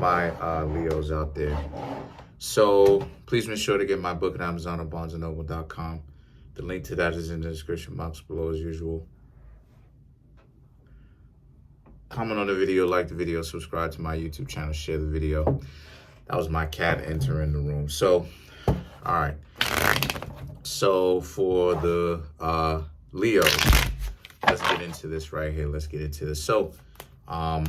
my Leos out there. So please make sure to get my book at Amazon or BarnesandNoble.com. The link to that is in the description box below as usual. Comment on the video, like the video, subscribe to my YouTube channel, share the video. That was my cat entering the room. So, all right. So for the Leo, let's get into this right here. Let's get into this. So, all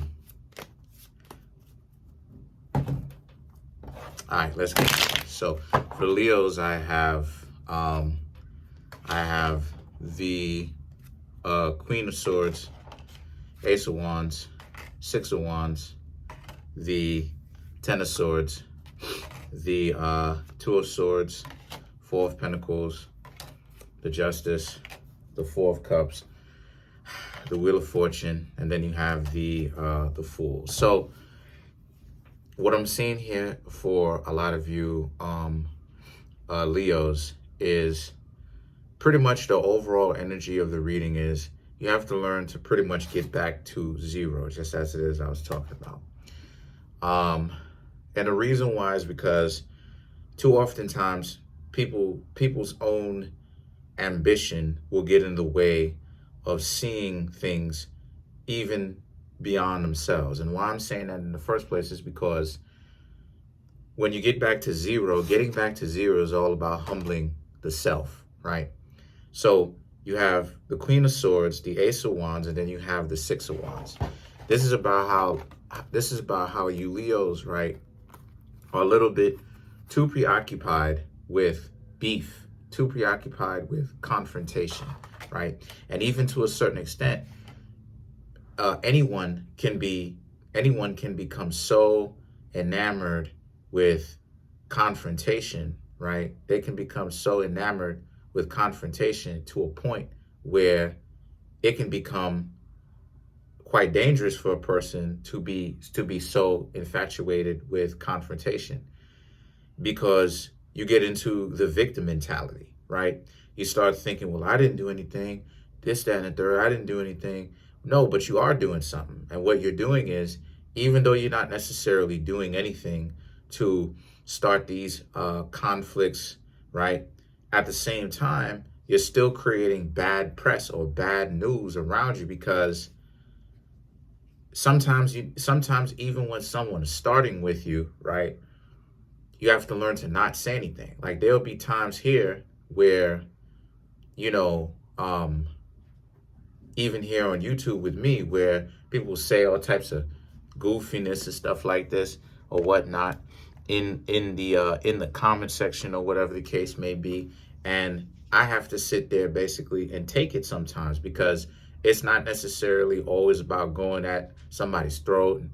right, let's get into it. So for Leos, I have the Queen of Swords, Ace of Wands, Six of Wands, the Ten of Swords, the Two of Swords, Four of Pentacles, the Justice, the Four of Cups, the Wheel of Fortune, and then you have the Fool. So what I'm seeing here for a lot of you Leos is pretty much the overall energy of the reading is you have to learn to pretty much get back to zero, just as it is I was talking about. And the reason why is because too oftentimes people's own ambition will get in the way of seeing things even beyond themselves. And why I'm saying that in the first place is because when you get back to zero, getting back to zero is all about humbling the self, right? So you have the Queen of Swords, the Ace of Wands, and then you have the Six of Wands. This is about how you Leos, right, are a little bit too preoccupied with beef, too preoccupied with confrontation, right? And even to a certain extent, anyone can become so enamored with confrontation, right? They can become so enamored with confrontation to a point where it can become quite dangerous for a person to be so infatuated with confrontation, because you get into the victim mentality, right? You start thinking, well, I didn't do anything, this, that, and the third, I didn't do anything. No, but you are doing something. And what you're doing is, even though you're not necessarily doing anything to start these conflicts, right? At the same time, you're still creating bad press or bad news around you, because sometimes even when someone is starting with you, right, you have to learn to not say anything. Like there'll be times here where, you know, even here on YouTube with me, where people say all types of goofiness and stuff like this or whatnot in the comment section or whatever the case may be, and I have to sit there basically and take it sometimes, because it's not necessarily always about going at somebody's throat and,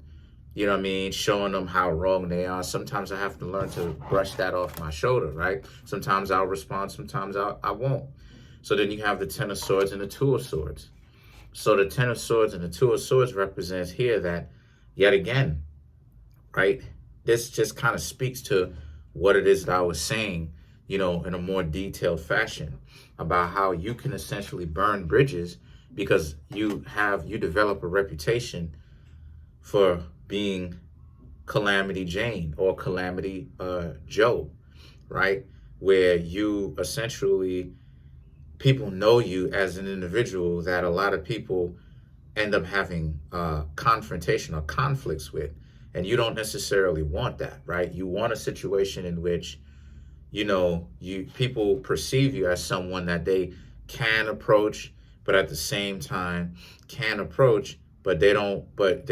you know what I mean, showing them how wrong they are. Sometimes I have to learn to brush that off my shoulder, right? Sometimes I'll respond, sometimes I won't. So then you have the Ten of Swords and the Two of Swords. So the Ten of Swords and the Two of Swords represents here that, yet again, right, this just kind of speaks to what it is that I was saying, you know, in a more detailed fashion about how you can essentially burn bridges because you develop a reputation for being Calamity Jane or Calamity Joe, right? Where you essentially, people know you as an individual that a lot of people end up having confrontation or conflicts with. And you don't necessarily want that, right? You want a situation in which, you know, people perceive you as someone that they can approach, but at the same time can approach, but they don't want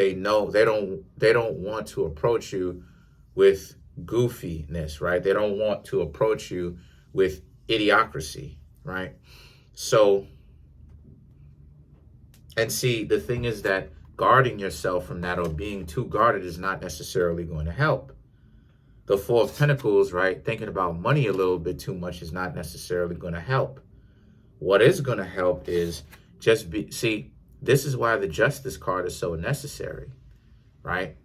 to approach you with goofiness, right? They don't want to approach you with idiocracy, right? So, and see, the thing is that guarding yourself from that or being too guarded is not necessarily going to help. The Four of Pentacles, right? Thinking about money a little bit too much is not necessarily going to help. What is going to help is see, this is why the Justice card is so necessary, right?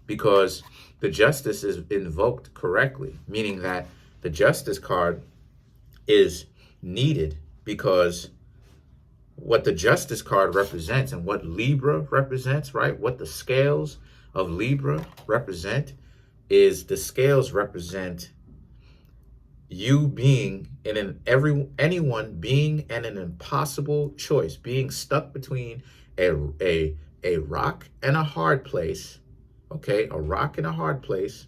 Because the Justice is invoked correctly, meaning that the Justice card is needed because what the Justice card represents and what Libra represents, right? What the scales of Libra represent is the scales represent you being in anyone being in an impossible choice, being stuck between a rock and a hard place, okay, a rock and a hard place,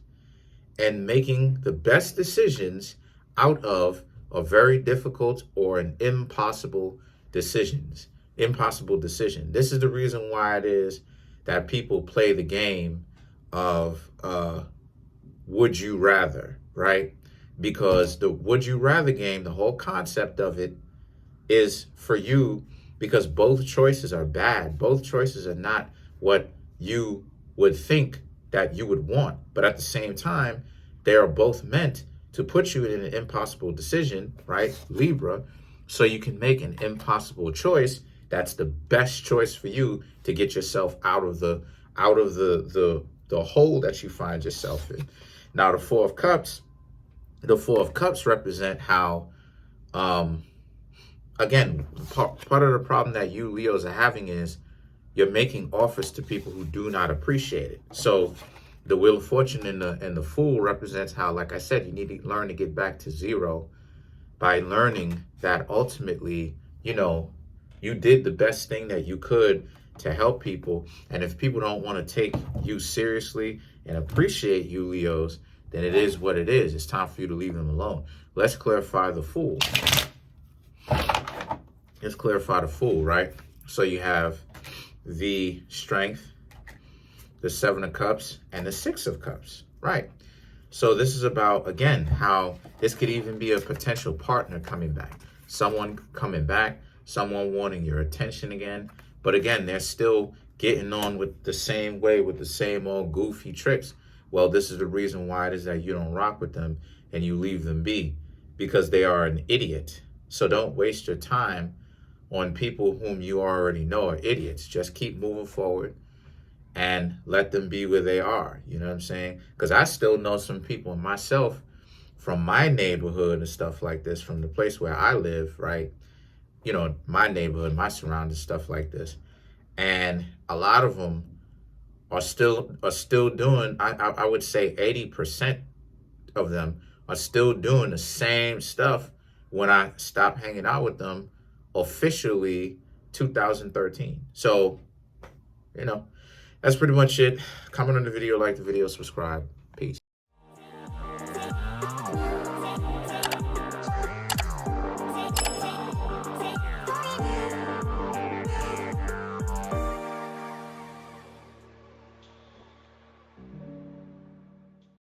and making the best decisions out of a very difficult or an impossible decision. This is the reason why it is that people play the game of would you rather, right? Because the would you rather game, the whole concept of it is for you, because both choices are bad. Both choices are not what you would think that you would want. But at the same time, they are both meant to put you in an impossible decision, right, Libra, so you can make an impossible choice that's the best choice for you to get yourself out of the hole that you find yourself in. Now, the Four of Cups represent how, again, part of the problem that you Leos are having is you're making offers to people who do not appreciate it. So the Wheel of Fortune and the Fool represents how, like I said, you need to learn to get back to zero by learning that ultimately, you did the best thing that you could to help people. And if people don't want to take you seriously and appreciate you, Leos, then it is what it is. It's time for you to leave them alone. Let's clarify the Fool. Let's clarify the Fool, right? So you have the Strength, the Seven of Cups, and the Six of Cups, right? So this is about, again, how this could even be a potential partner coming back. Someone coming back, someone wanting your attention again. But again, they're still getting on with the same way, with the same old goofy tricks. Well, this is the reason why it is that you don't rock with them and you leave them be, because they are an idiot. So don't waste your time on people whom you already know are idiots. Just keep moving forward and let them be where they are. You know what I'm saying? Because I still know some people myself from my neighborhood and stuff like this, from the place where I live, right? My neighborhood, my surroundings, stuff like this. And a lot of them are still doing, I would say 80% of them are still doing the same stuff when I stopped hanging out with them officially 2013. So, that's pretty much it. Comment on the video, like the video, subscribe.